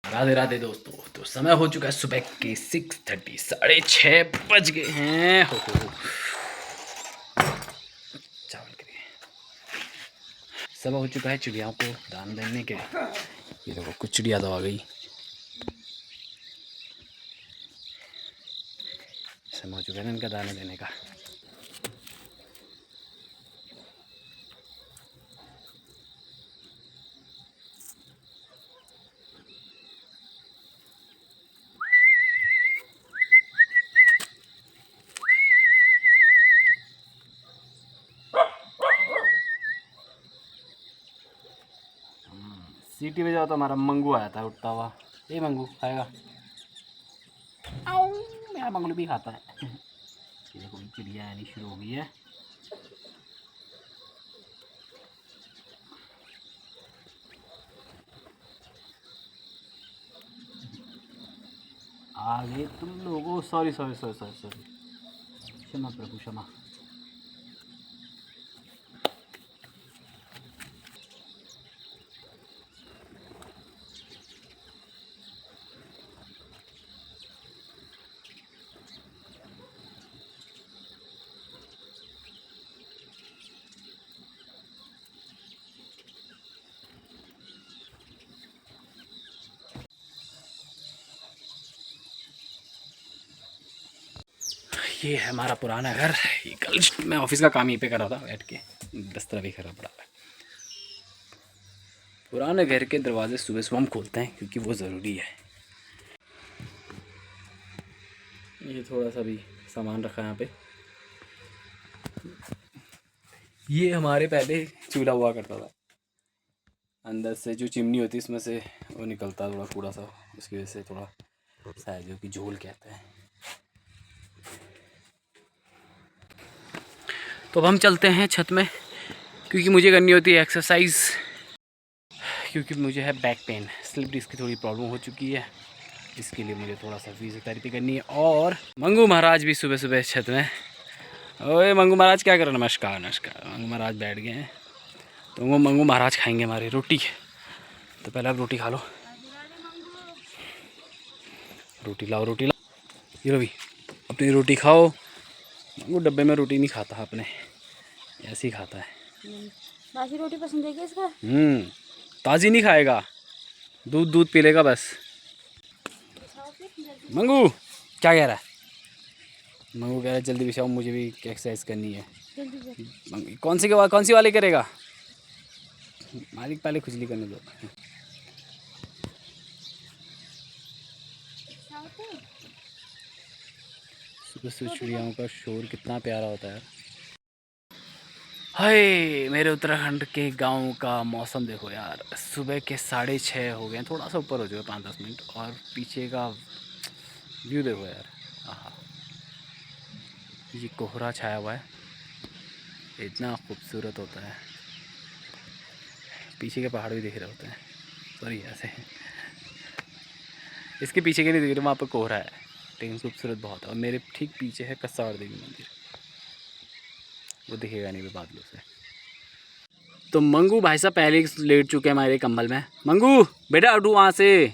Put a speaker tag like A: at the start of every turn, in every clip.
A: राधे राधे दोस्तों। तो समय हो चुका है सुबह के 6:30, 6:30 बज गए हैं। हो चावल के लिए समय हो चुका है चिड़ियाओं को दान देने के। ये देखो कुछ चिड़िया तो आ गई। समय हो चुका है इनका दाना देने का। सीटी में जाओ तो हमारा मंगू आया था उठता हुआ। ये मंगू खाएगा। आओ, मेरा मंगलू भी खाता है। ये देखो चिड़िया आनी शुरू हो गई है। आगे तुम लोगों, sorry sorry sorry sorry sorry, क्षमा प्रभु क्षमा। ये है हमारा पुराना घर। ये कल मैं ऑफिस का काम यहीं पे कर रहा था बैठ के। बिस्तर भी खराब पड़ा है। पुराने घर के दरवाजे सुबह सुबह हम खोलते हैं क्योंकि वो ज़रूरी है। ये थोड़ा सा भी सामान रखा है यहाँ पे। ये हमारे पहले चूल्हा हुआ करता था। अंदर से जो चिमनी होती है इसमें से वो निकलता थोड़ा कूड़ा सा, उसकी वजह से थोड़ा शायद जो कि झोल कहते हैं। तो अब हम चलते हैं छत में क्योंकि मुझे करनी होती है एक्सरसाइज। क्योंकि मुझे है बैक पेन, स्लिप डिस्क की थोड़ी प्रॉब्लम हो चुकी है। इसके लिए मुझे थोड़ा सा फिजियोथेरेपी करनी है। और मंगू महाराज भी सुबह सुबह छत में। ओए मंगू महाराज क्या कर रहे हैं? नमस्कार नमस्कार। मंगू महाराज बैठ गए हैं। तो वो मंगू महाराज खाएंगे हमारी रोटी। तो पहले आप रोटी खा लो। रोटी लाओ रोटी लाओ। ये लो भी अपनी रोटी खाओ। मंगू डब्बे में रोटी नहीं खाता अपने, ऐसे ही खाता है।
B: बासी रोटी पसंद है क्या इसका?
A: ताज़ी नहीं खाएगा, दूध दूध पी लेगा बस। मंगू क्या कह रहा है? मंगू कह रहा है जल्दी बिछाओ, मुझे भी एक्सरसाइज करनी है। कौन सी वाली करेगा? मालिक पहले खुजली करने दो। सुबह से चिड़ियाओं का शोर कितना प्यारा होता है। हाय, मेरे उत्तराखंड के गांव का मौसम देखो यार। सुबह के 6:30 हो गए, थोड़ा सा ऊपर हो चुका 5-10 मिनट। और पीछे का व्यू देखो यार। आहा, ये कोहरा छाया हुआ है, इतना खूबसूरत होता है। पीछे के पहाड़ भी दिख रहे होते हैं। सॉरी ऐसे इसके पीछे के नहीं दिख रहे, वहाँ पर कोहरा है लेकिन खूबसूरत बहुत है। और मेरे ठीक पीछे है कसाड़ देवी मंदिर, वो दिखेगा नहीं बादलों से। तो मंगू भाई साहब पहले ही लेट चुके हैं हमारे कंबल में। मंगू बेटा उठो वहाँ से,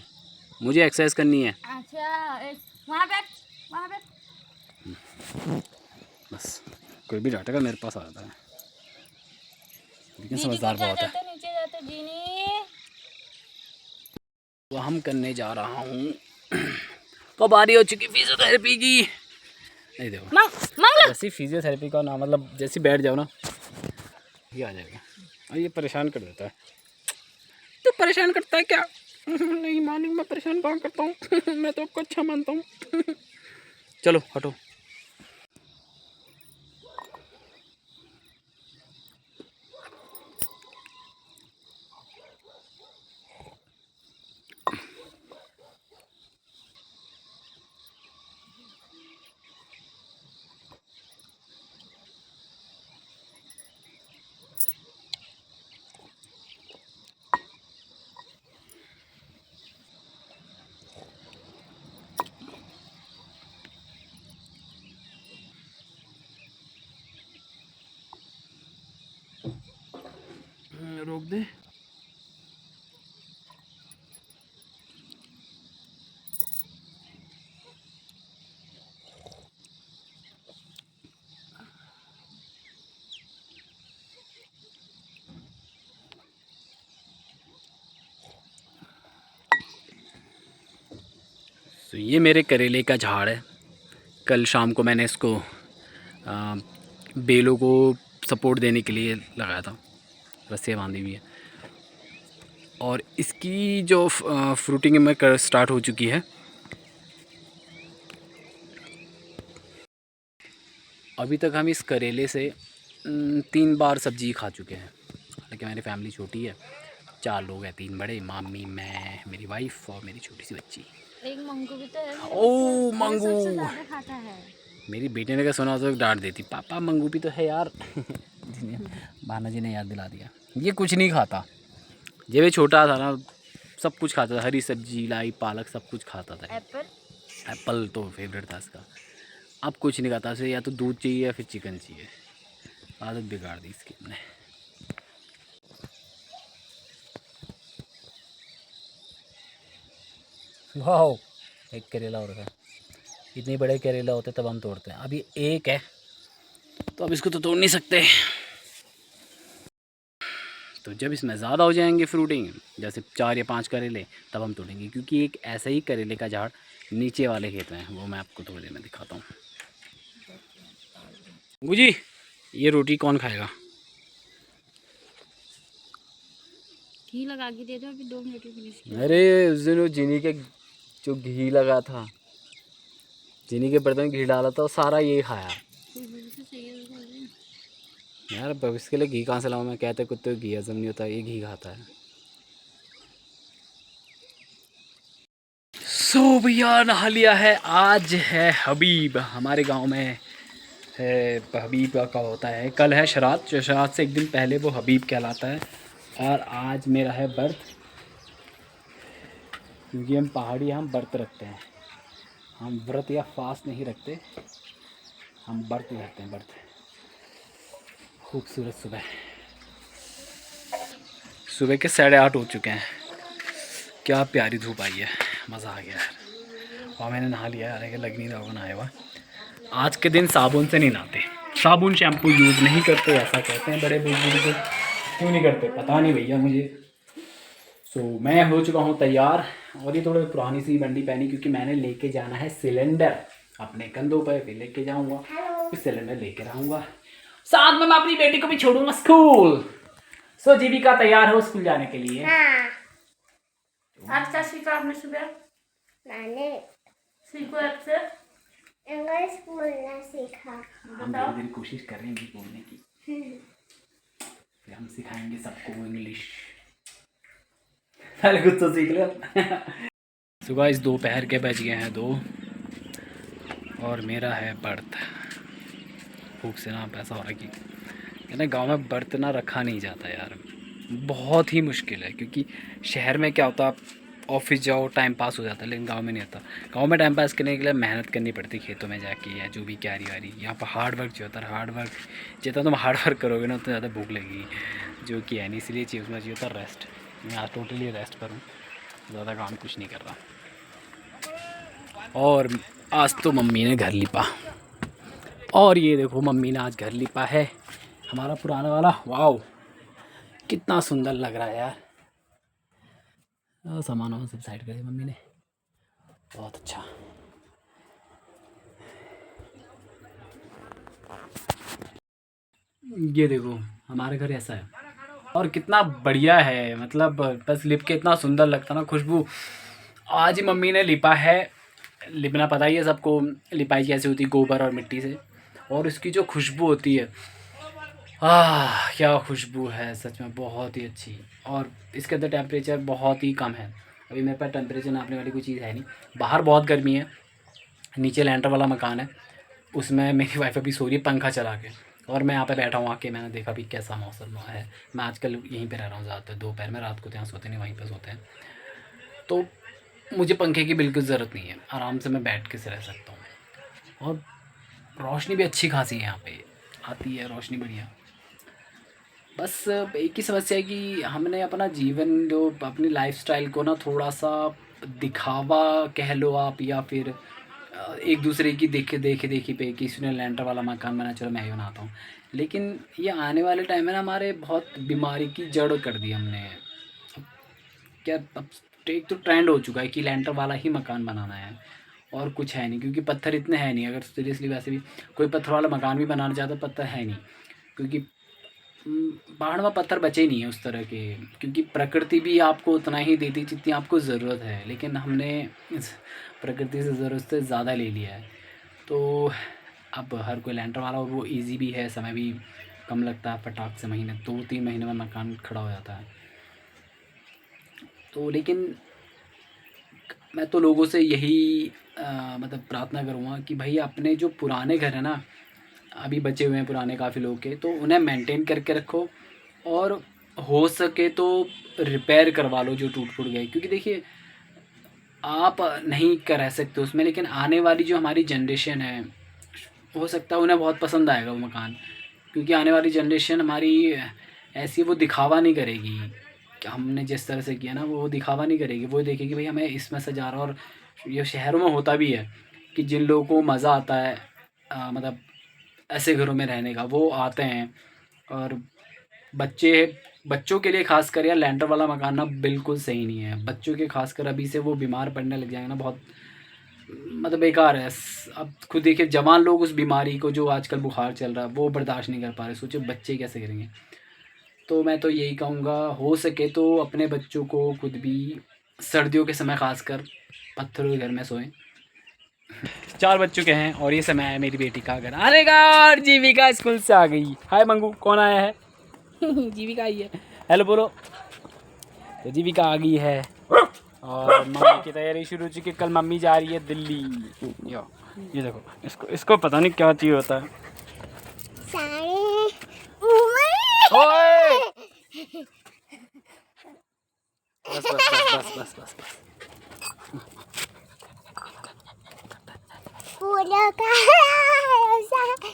A: मुझे एक्सरसाइज करनी है।
B: अच्छा वहाँ बैठ, वहाँ बैठ।
A: बस कोई भी डांटेगा मेरे पास आ जाता है, लेकिन समझदार बहुत है।
B: नीचे जाते जीनी।
A: तो हम करने जा रहा हूँ कब बारी हो चुकी फिजियोथेरेपी की। नहीं देखो जैसी फिजियोथेरेपी का नाम, मतलब जैसे बैठ जाओ ना ये आ जाएगा। और ये परेशान कर देता है। तो परेशान करता है क्या? नहीं मालूम मैं परेशान कौन करता हूँ। मैं तो आपको अच्छा मानता हूँ। चलो हटो। रोक दे। तो ये मेरे करेले का झाड़ है। कल शाम को मैंने इसको बेलों को सपोर्ट देने के लिए लगाया था, रस्सियाँ बांधी हुई है। और इसकी जो फ्रूटिंग में स्टार्ट हो चुकी है। अभी तक हम इस करेले से 3 बार सब्जी खा चुके हैं। हालांकि मेरी फैमिली छोटी है, 4 लोग हैं, 3 बड़े, मामी, मैं, मेरी वाइफ और मेरी छोटी सी बच्ची।
B: एक मंगू भी तो है मेरे
A: ओ
B: ऊपर,
A: मंगू,
B: जो सबसे ज़्यादा खाता है।
A: मेरी बेटी ने क्या सुना तो डांट देती, पापा मंगू भी तो है यार। भाना जी ने याद दिला दिया। ये कुछ नहीं खाता। जब ये छोटा था ना सब कुछ खाता था, हरी सब्जी, लाई, पालक सब कुछ खाता था।
B: एप्पल
A: एप्पल तो फेवरेट था इसका। अब कुछ नहीं खाता उसे, या तो दूध चाहिए या फिर चिकन चाहिए। आदत बिगाड़ दी इसकी हमने। वाह, एक करेला और है। इतने बड़े करेला होते तब हम तोड़ते हैं, अभी एक है तो अब इसको तो तोड़ नहीं सकते। तो जब इसमें ज़्यादा हो जाएंगे फ्रूटिंग, जैसे 4 या 5 करेले, तब हम तोड़ेंगे। क्योंकि एक ऐसा ही करेले का झाड़ नीचे वाले खेत में है, वो मैं आपको थोड़ी देर में दिखाता हूँ। गुजी, ये रोटी कौन खाएगा?
B: घी लगा के दे दो, अभी 2 मिनट में फिनिश।
A: अरे उस दिन वो चीनी के जो घी लगा था, चीनी के बर्तन में घी डाला था, वो सारा ये खाया। यार अब इसके लिए घी कहाँ से लाऊं मैं? कहते कुत्ते को घी हजम नहीं होता, ये घी खाता है। सो भैया नहा लिया है। आज है हबीब, हमारे गांव में है हबीब का होता है। कल है श्राद्ध, जो श्राद्ध से एक दिन पहले वो हबीब कहलाता है। और आज मेरा है व्रत, क्योंकि हम पहाड़ी, हम व्रत रखते हैं। हम व्रत या फास्ट नहीं रखते, हम व्रत रखते हैं, व्रत। खूबसूरत सुबह, सुबह के 8:30 हो चुके हैं। क्या प्यारी धूप आई है, मज़ा आ गया यार। और मैंने नहा लिया है, लग नहीं रहा होगा नहाया हुआ। आज के दिन साबुन से नहीं नहाते, साबुन शैम्पू यूज़ नहीं करते, ऐसा कहते हैं बड़े बुजुर्ग। क्यों नहीं करते पता नहीं भैया मुझे। सो मैं हो चुका हूँ तैयार। और ये थोड़ी पुरानी सी बंडी पहनी, क्योंकि मैंने लेके जाना है सिलेंडर अपने कंधों पर, फिर लेके जाऊँगा, फिर सिलेंडर लेके रहूँगा। साथ में मैं अपनी बेटी को भी छोड़ूंगा स्कूल। सो जीविका तैयार हो स्कूल जाने के लिए।
B: हाँ। आज क्या सीखा आपने सुबह?
C: मैंने
B: सीखो आपसे।
C: इंग्लिश बोलना सीखा।
A: हम धीरे धीरे कोशिश कर रहे हैं बोलने की, फिर हम सिखाएंगे सबको इंग्लिश। पहले कुछ तो सीख लो। सो गाइस दोपहर के बज गए हैं 2 और मेरा है व्रत। भूख से ना पैसा हो रहा कि कहना गाँव में व्रत ना रखा नहीं जाता यार, बहुत ही मुश्किल है। क्योंकि शहर में क्या होता, आप ऑफिस जाओ टाइम पास हो जाता है, लेकिन गांव में नहीं होता। गांव में टाइम पास करने के लिए मेहनत करनी पड़ती है खेतों में जाके, या जो भी क्यारी वारी। यहाँ पर हार्ड वर्क जो होता है, हार्ड वर्क जितना तुम हार्ड वर्क करोगे ना उतना ज़्यादा भूख लगेगी, जो कि है नहीं। इसलिए चाहिए उसमें चाहिए होता रेस्ट। मैं आज टोटली रेस्ट पर हूँ, ज़्यादा काम कुछ नहीं कर रहा। और आज तो मम्मी ने घर लिपा, और ये देखो मम्मी ने आज घर लिपा है हमारा पुराना वाला। वाओ कितना सुंदर लग रहा है यार। सामान सब साइड कर दिया मम्मी ने, बहुत अच्छा। ये देखो हमारे घर ऐसा है, और कितना बढ़िया है। मतलब बस लिप के इतना सुंदर लगता ना, खुशबू। आज ही मम्मी ने लिपा है। लिपना पता ही है सबको, लिपाई कैसे होती, गोबर और मिट्टी से। और इसकी जो खुशबू होती है, क्या खुशबू है सच में, बहुत ही अच्छी। और इसके अंदर टेम्परेचर बहुत ही कम है। अभी मेरे पास टेम्परेचर नापने वाली कोई चीज़ है नहीं। बाहर बहुत गर्मी है, नीचे लैंटर वाला मकान है, उसमें मेरी वाइफ अभी सो रही है पंखा चला के, और मैं यहाँ पे बैठा हूँ आके। मैंने देखा भी कैसा मौसम है। मैं आजकल यहीं पे रह रहा हूँ ज़्यादातर, दोपहर में, रात को तो यहाँ सोते नहीं, वहीं पर सोते हैं। तो मुझे पंखे की बिल्कुल ज़रूरत नहीं है, आराम से मैं बैठ के से रह सकता हूँ। और रोशनी भी अच्छी खासी है यहाँ पे, आती है रोशनी बढ़िया। बस एक ही समस्या है कि हमने अपना जीवन, जो अपनी लाइफस्टाइल को ना थोड़ा सा दिखावा कह लो आप, या फिर एक दूसरे की देखी पे कि इसने लैंटर वाला मकान बना, चलो मैं ही बनाता हूँ। लेकिन ये आने वाले टाइम में ना हमारे बहुत बीमारी की जड़ कर दी हमने। अब क्या, अब एक तो ट्रेंड हो चुका है कि लैंटर वाला ही मकान बनाना है। और कुछ है नहीं, क्योंकि पत्थर इतने हैं नहीं। अगर सीरियसली वैसे भी कोई पत्थर वाला मकान भी बनाना चाहता, पत्थर है नहीं, क्योंकि पहाड़ में पत्थर बचे नहीं है उस तरह के, क्योंकि प्रकृति भी आपको उतना ही देती जितनी आपको ज़रूरत है, लेकिन हमने इस प्रकृति से ज़रूरत से ज़्यादा ले लिया है। तो अब हर कोई लैंटर वाला, और वो इजी भी है, समय भी कम लगता है, फटाक से महीने 2-3 महीने में मकान खड़ा हो जाता है। तो लेकिन मैं तो लोगों से यही मतलब प्रार्थना करूँगा कि भाई अपने जो पुराने घर हैं ना, अभी बचे हुए हैं पुराने काफ़ी लोग के, तो उन्हें मेंटेन करके रखो, और हो सके तो रिपेयर करवा लो जो टूट फूट गए। क्योंकि देखिए आप नहीं कर सकते उसमें, लेकिन आने वाली जो हमारी जनरेशन है, हो सकता है उन्हें बहुत पसंद आएगा वो मकान, क्योंकि आने वाली जनरेशन हमारी ऐसी, वो दिखावा नहीं करेगी कि हमने जिस तरह से किया ना, वो दिखावा नहीं करेगी, वो देखेगी भाई हमें इसमें से जा रहा। और ये शहरों में होता भी है कि जिन लोगों को मज़ा आता है मतलब ऐसे घरों में रहने का, वो आते हैं। और बच्चों के लिए खासकर यार लैंटर वाला मकान ना बिल्कुल सही नहीं है। बच्चों के खासकर अभी से वो बीमार पड़ने लग जाएंगे ना, बहुत मतलब बेकार है। अब खुद देखिए जवान लोग उस बीमारी को, जो आजकल बुखार चल रहा है, वो बर्दाश्त नहीं कर पा रहे, सोचो बच्चे कैसे करेंगे। तो मैं तो यही कहूँगा, हो सके तो अपने बच्चों को खुद भी सर्दियों के समय खासकर पत्थरों के घर में सोएं। 4 बज चुके हैं और ये समय है मेरी बेटी का घर आने का, और जीविका स्कूल से आ गई। हाय मंगू, कौन आया है? जीविका आई है, हेलो बोलो। तो जीविका आ गई है और मम्मी की तैयारी शुरू हो चुकी है। कल मम्मी जा रही है दिल्ली। यो ये देखो, इसको पता नहीं क्या चाहिए होता है। ओए! बस।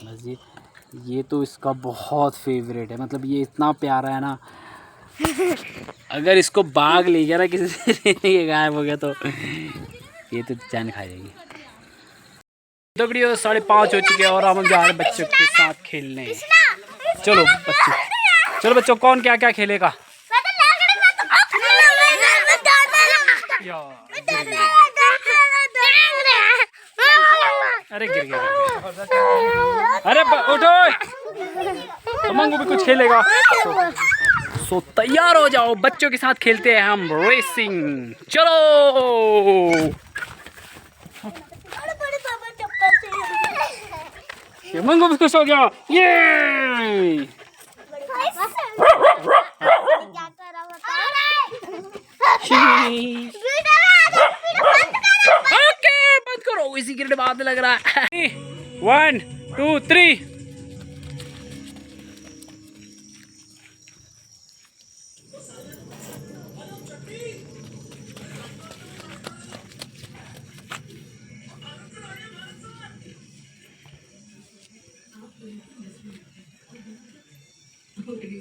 A: बस ये तो इसका बहुत फेवरेट है, मतलब ये इतना प्यारा है ना। अगर इसको बाग ले गया ना किसी से, ये गायब हो गया तो ये तो जान खा जाएगी। तो वीडियो 5:30 हो चुके हैं और हम जा रहे हैं बच्चों के साथ खेलने। चलो बच्चों, कौन क्या क्या खेलेगा? अरे गिर गया। अरे उठो, तो मंगू भी कुछ खेलेगा। सो तैयार हो जाओ, बच्चों के साथ खेलते हैं हम रेसिंग। चलो, ये मंगू भी खुश हो गया। ये ओके, बंद करो, इसी के बाद लग रहा है। 1 2 3।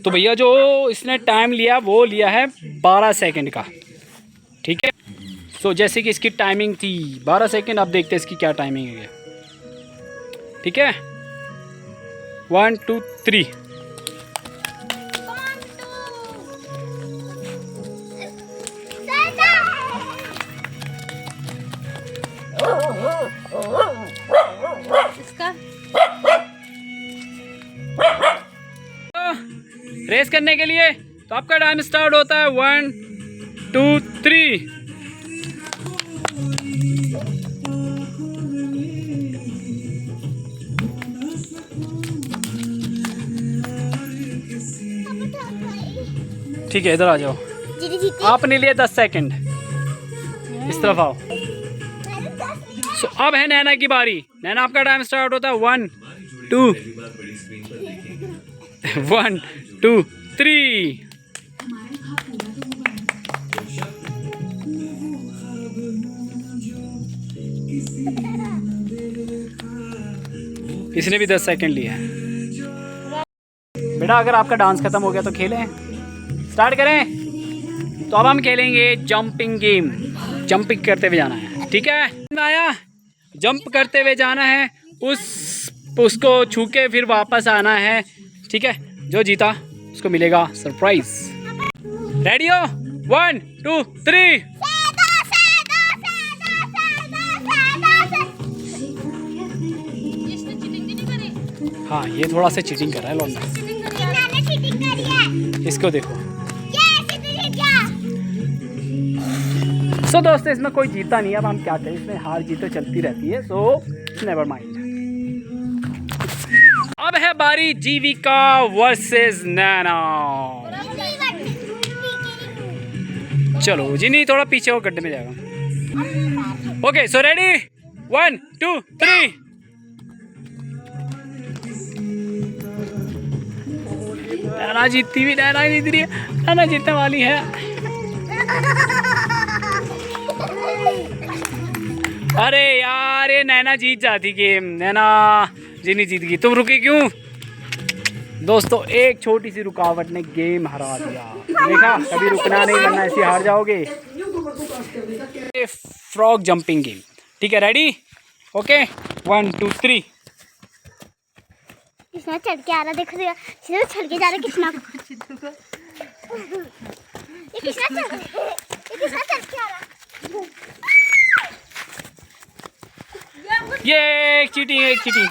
A: तो भैया जो इसने टाइम लिया वो लिया है 12 सेकंड का, ठीक है। सो जैसे कि इसकी टाइमिंग थी 12 सेकंड, अब देखते हैं इसकी क्या टाइमिंग है, ठीक है। 1 2 3। रेस करने के लिए तो आपका टाइम स्टार्ट होता है 1 2 3। ठीक है, इधर आ जाओ। आपने लिए 10 सेकंड, इस तरफ आओ। सो अब है नैना की बारी। नैना, आपका टाइम स्टार्ट होता है 1 2 1 2 3। इसने भी 10 सेकंड लिए हैं। बेटा अगर आपका डांस खत्म हो गया तो खेलें, स्टार्ट करें। तो अब हम खेलेंगे जंपिंग गेम। जंपिंग करते हुए जाना है, ठीक है। आया, जंप करते हुए जाना है, उसको छू के फिर वापस आना है, ठीक है। जो जीता उसको मिलेगा सरप्राइज। रेडी हो? 1 2 3। हाँ ये थोड़ा सा चीटिंग कर रहा है लौंडा।
C: मैंने चीटिंग करी है।
A: इसको देखो।
C: ये ऐसे नहीं क्या?
A: सो दोस्तों इसमें कोई जीता नहीं है, अब हम क्या करें, इसमें हार जीत तो चलती रहती है, सो नेवर माइंड। अब है बारी जीविका वर्सेस नैना। चलो जिनी थोड़ा पीछे हो, गड्ढे में जाएगा। Okay so ready 1 2 3। नैना जीतती हुई, नैना जीत रही है, नैना जीतने वाली है। अरे यार ये नैना जीत जाती गेम, नैना जिनी जीत गई, तुम रुकी क्यों? दोस्तों एक छोटी सी रुकावट ने गेम हरा दिया, देखा कभी रुकना नहीं वरना ऐसे हार जाओगे। फ्रॉग जंपिंग गेम, ठीक है रेडी? ओके 1 2 3।
C: किसना चढ़ के आ रहा देखो, सीधा चढ़ के जा रहा किसना। ये किसना चढ़ के आ रहा।
A: ये एक चीटिंग, एक चीटिंग।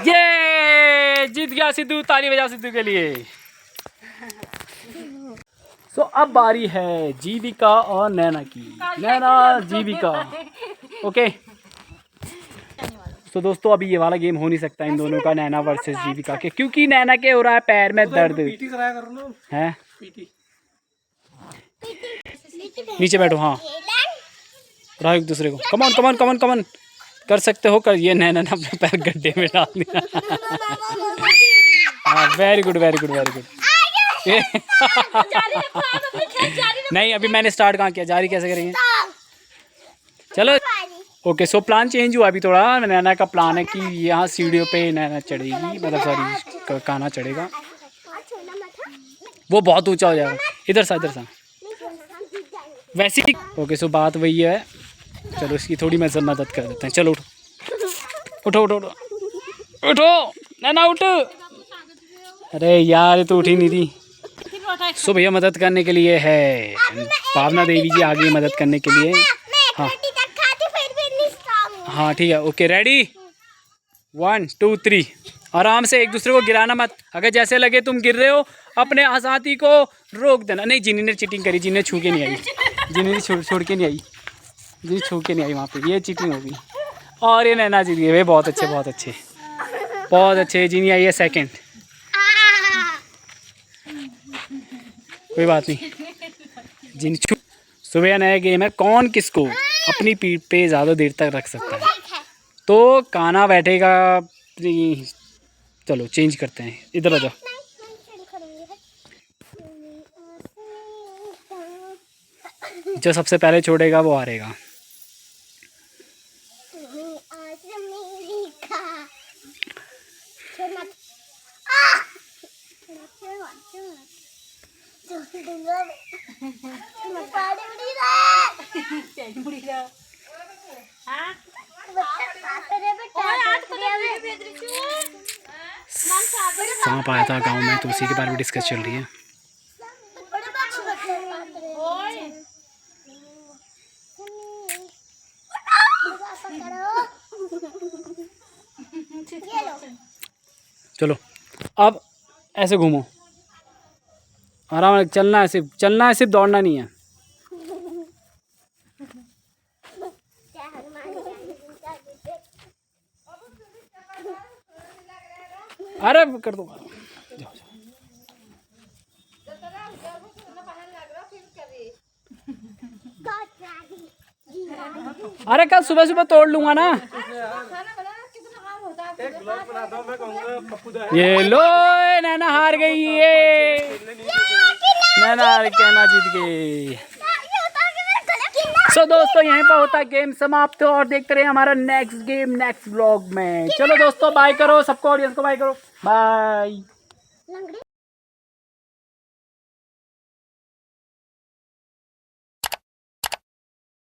A: ये जीत गया सिद्धू, ताली बजाओ सिद्धू के लिए। सो अब बारी है जीविका और नैना की। नैना जीविका, ओके। तो दोस्तों अभी ये वाला गेम हो नहीं सकता इन दोनों का, नैना वर्सेस जीविका के, क्योंकि नैना के हो रहा है पैर में दर्द है। नीचे बैठो, हाँ रहा एक दूसरे को। कमॉन कमॉन कमॉन कमॉन, कर सकते हो, कर। ये नैना ने अपने पैर गड्ढे में डाल दिया। हाँ very good very good very good. नहीं अभी मैंने स्टार्ट कहाँ किया, जारी कैसे करेंगे? चलो ओके सो प्लान चेंज हुआ अभी थोड़ा। नैना का प्लान है कि यहाँ सीढ़ियों पे नैना चढ़ेगी, मतलब सॉरी काना चढ़ेगा, वो बहुत ऊंचा हो जाएगा। इधर सा इधर सा वैसे ही। ओके सो बात वही है, चलो इसकी थोड़ी मैं मदद कर देते हैं। चलो उठो उठो उठो उठो उठो नैना उठ। अरे यार ये तो उठी नहीं थी। सो भैया मदद करने के लिए है, भावना देवी जी आ गई मदद करने के लिए। हाँ हाँ ठीक है ओके रेडी 1 2 3। आराम से, एक दूसरे को गिराना मत। अगर जैसे लगे तुम गिर रहे हो अपने साथी को रोक देना। नहीं जिनी ने चीटिंग करी, जिन्हें छू के नहीं आई, जिनी ने छोड़ के नहीं आई, जिन्हें छू के नहीं आई वहाँ पे, ये चीटिंग होगी। और ये नैना जीत गई, वे बहुत अच्छे बहुत अच्छे बहुत अच्छे। जिनी आई है सेकंड, कोई बात नहीं। जिन छू सुबह नया गेम है, कौन किसको अपनी पीठ पे ज़्यादा देर तक रख सकता है। तो काना बैठेगा, चलो चेंज करते हैं, इधर आ जाओ। जो सबसे पहले छोड़ेगा वो हारेगा। सांप आया था गांव में, तो उसी के बारे में डिस्कस चल रही है। चलो अब ऐसे घूमो, आराम से चलना है, सिर्फ दौड़ना नहीं है। अरे कर दो, जाओ जाओ। अरे कल सुबह सुबह तोड़ लूंगा ना। ये लो नैना हार गई है, नैना जीत गई। सो दोस्तों यहीं पर होता गेम समाप्त, और देखते रहे हमारा नेक्स्ट गेम नेक्स्ट व्लॉग में। चलो दोस्तों बाय करो सबको, ऑडियंस को बाय करो, बाय।